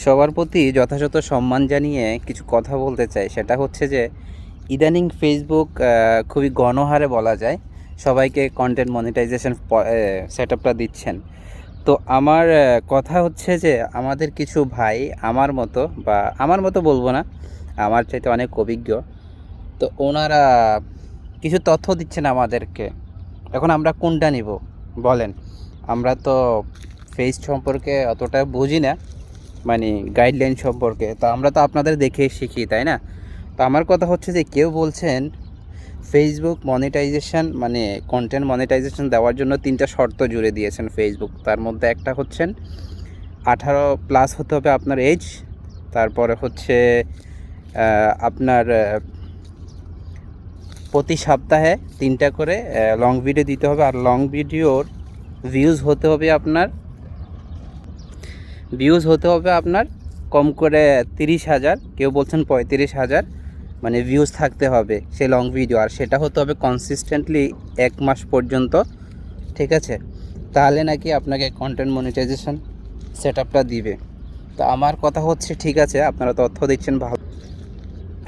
সবার প্রতি যথাযথ সম্মান জানিয়ে কিছু কথা বলতে চাই। সেটা হচ্ছে যে ইদানিং ফেসবুক খুবই গণহারে বলা যায় সবাইকে কন্টেন্ট মনিটাইজেশন সেটআপটা দিচ্ছেন। তো আমার কথা হচ্ছে যে আমাদের কিছু ভাই আমার মতো, বা আমার মতো বলবো না, আমার চাইতে অনেক অভিজ্ঞ, তো ওনারা কিছু তথ্য দিচ্ছেন আমাদেরকে। এখন আমরা কোনটা নিব বলেন? আমরা তো ফেস সম্পর্কে অতটা বুঝি না, মানে গাইডলাইন সম্পর্কে তো আমরা তো আপনাদের দেখে শিখি, তাই না? তো আমার কথা হচ্ছে যে কেউ বলছেন ফেসবুক মনিটাইজেশন, মানে কন্টেন্ট মনিটাইজেশন দেওয়ার জন্য 3টা শর্ত জুড়ে দিয়েছেন ফেসবুক। তার মধ্যে একটা হচ্ছেন 18+ হতে হবে আপনার এজ, তারপরে হচ্ছে আপনার প্রতি সপ্তাহে 3টা করে লং ভিডিও দিতে হবে, আর লং ভিডিওর ভিউজ হতে হবে আপনার কম করে 30,000, কেউ বলছেন 35,000, মানে ভিউজ থাকতে হবে সেই লং ভিডিও, আর সেটা হতে হবে কনসিস্টেন্টলি 1 মাস পর্যন্ত, ঠিক আছে? তাহলে নাকি আপনাকে কন্টেন্ট মনিটাইজেশন সেটআপটা দিবে। তো আমার কথা হচ্ছে ঠিক আছে, আপনারা তথ্য দিচ্ছেন ভালো,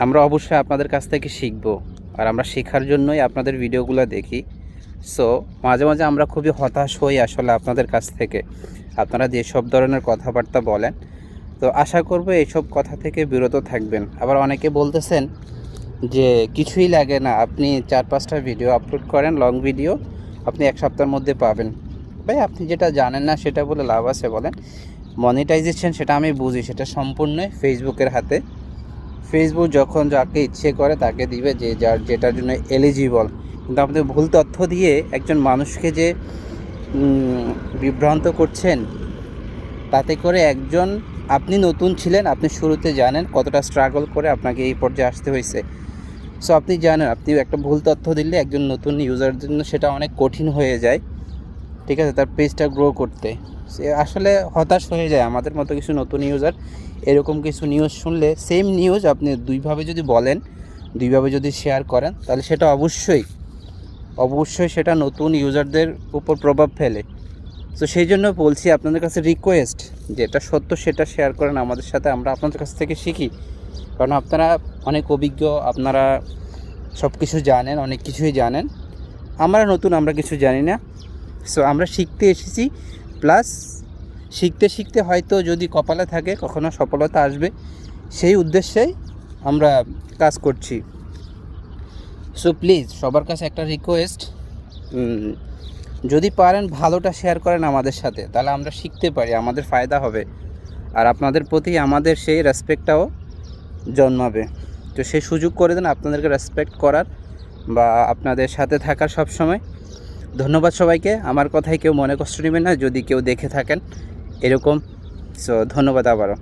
আমরা অবশ্যই আপনাদের কাছ থেকে শিখব, আর আমরা শেখার জন্যই আপনাদের ভিডিওগুলো দেখি। সো মাঝে মাঝে আমরা খুবই হতাশ হই আসলে আপনাদের কাছ থেকে, আপনারা যেসব ধরনের কথাবার্তা বলেন। তো আশা করব এইসব কথা থেকে বিরত থাকবেন। আবার অনেকে বলতেছেন যে কিছুই লাগে না, আপনি 4-5টা ভিডিও আপলোড করেন, লং ভিডিও, আপনি 1 সপ্তাহের মধ্যে পাবেন। ভাই, আপনি যেটা জানেন না সেটা বলে লাভ আছে বলেন? মনিটাইজেশন সেটা আমি বুঝি, সেটা সম্পূর্ণই ফেসবুকের হাতে। ফেসবুক যখন যাকে ইচ্ছে করে তাকে দিবে, যে যার যেটার জন্য এলিজিবল। কিন্তু আপনি ভুল তথ্য দিয়ে একজন মানুষকে যে বিভ্রান্ত করছেন, তাতে করে একজন, আপনি নতুন ছিলেন, আপনি শুরুতে জানেন কতটা স্ট্রাগল করে আপনাকে এই পর্যায়ে আসতে হয়েছে। সো আপনি জানেন আপনি একটা ভুল তথ্য দিলে একজন নতুন ইউজারের জন্য সেটা অনেক কঠিন হয়ে যায়, ঠিক আছে, তার পেজটা গ্রো করতে। সে আসলে হতাশ হয়ে যায় আমাদের মতো কিছু নতুন ইউজার। এরকম কিছু নিউজ শুনলে, সেম নিউজ আপনি দুইভাবে যদি বলেন, দুইভাবে যদি শেয়ার করেন, তাহলে সেটা অবশ্যই সেটা নতুন ইউজারদের উপর প্রভাব ফেলে। তো সেই জন্য বলছি আপনাদের কাছে রিকোয়েস্ট, যেটা সত্য সেটা শেয়ার করেন আমাদের সাথে, আমরা আপনাদের কাছ থেকে শিখি। কারণ আপনারা অনেক অভিজ্ঞ, আপনারা সব কিছু জানেন, অনেক কিছুই জানেন। আমরা নতুন, আমরা কিছু জানি না। সো আমরা শিখতে এসেছি, প্লাস শিখতে শিখতে হয়তো যদি কপালে থাকে কখনো সফলতা আসবে, সেই উদ্দেশ্যেই আমরা কাজ করছি। সো প্লিজ সবার কাছে একটা রিকোয়েস্ট, যদি পারেন ভালোটা শেয়ার করেন আমাদের সাথে, তাহলে আমরা শিখতে পারি, আমাদের ফায়দা হবে, আর আপনাদের প্রতি আমাদের সেই রেসপেক্টটাও জন্মাবে। তো সেই সুযোগ করে দেন আপনাদেরকে রেসপেক্ট করার বা আপনাদের সাথে থাকার সব সময়। ধন্যবাদ সবাইকে। আমার কথায় কেউ মনে কষ্ট নেবেন না যদি কেউ দেখে থাকেন এরকম। সো ধন্যবাদ আবারও।